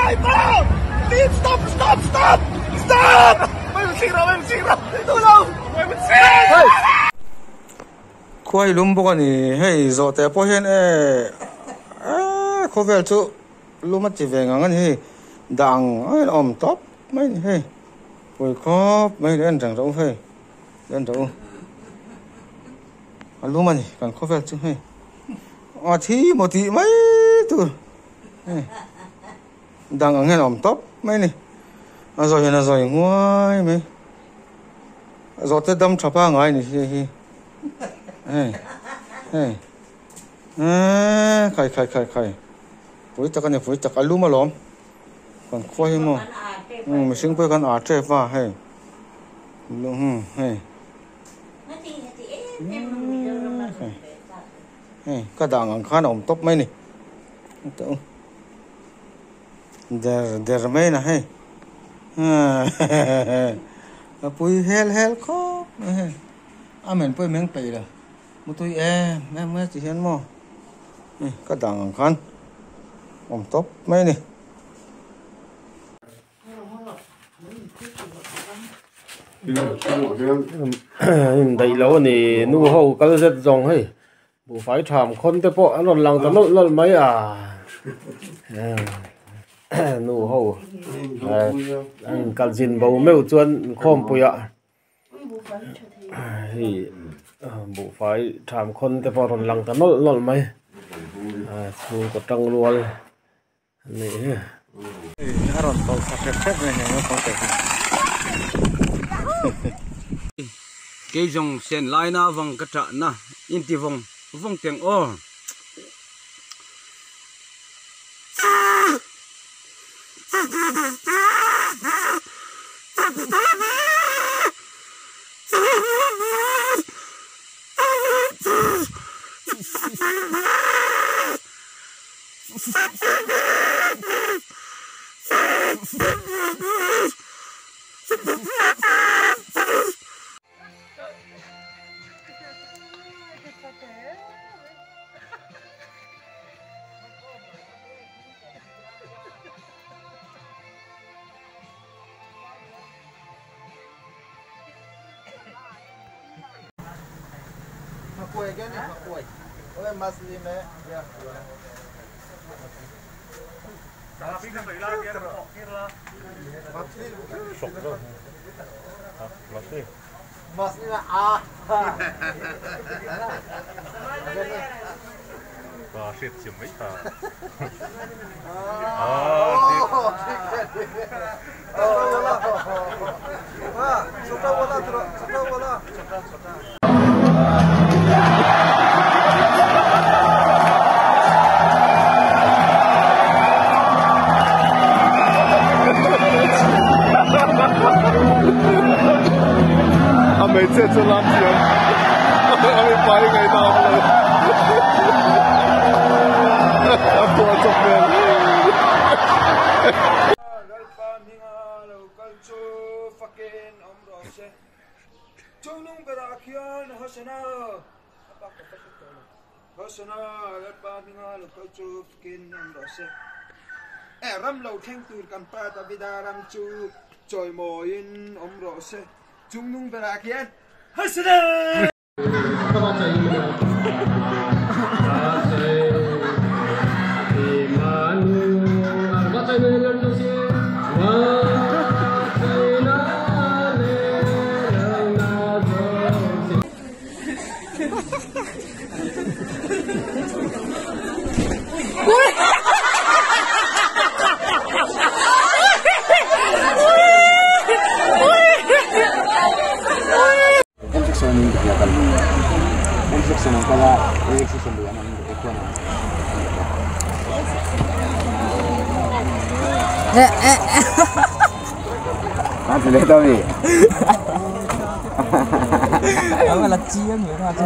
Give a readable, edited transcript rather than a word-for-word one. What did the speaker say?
Hey, bro! Please stop! Stop! May sira! Tulong! May sira! Quay lùm bốc anh hey giờ té po hen có vẻ chú lùm mất chỉ về ngang anh hey đằng ôm top mấy hey quay có mấy đứa anh chẳng đâu hey anh đâu lùm anh còn có vẻ chú hey thi một tí mấy tu hey đằng anh ôm top mấy này rồi ngoài mấy giờ té đâm chapa ngay này hey khai phối tắc alu mà lom còn khoai mà mình sinh với con art chef à hay cái đằng ăn khá ổn top mấy này der mấy nè hay phối hell khó mình phơi miếng tây rồi một tôi em chỉ hiện mò cái đằng khăn ôm top mấy này đầy lâu này nu hậu cái rất rộng hay bộ phải làm con tới bộ nó lằng tao nó mấy nu hậu anh cần xin bầu mèo chuan khom bùi ạ thì bộ phải làm con tới bộ còn lằng tao nó mấy thu có trăng luôn này Haron tol sakit này nó không thể cái dòng sen lai na vòng cái trận na in ti vòng tiếng o Kue kan ni kue. Oi masli me ya. Kalau pingsan bagi lagi ada okir lah. Masli. Sok tu. Masli. Masli ah. Shit siam mấy ta. छोटा वाला छोटा每次做垃圾，我把一个拿回来，我做不了。Ram lâu thanh tur kan pa ta vidaram chu choi moin omrose Jungnung berakian hasana Masih lihat Tommy. Đó là chiên vậy thôi chứ.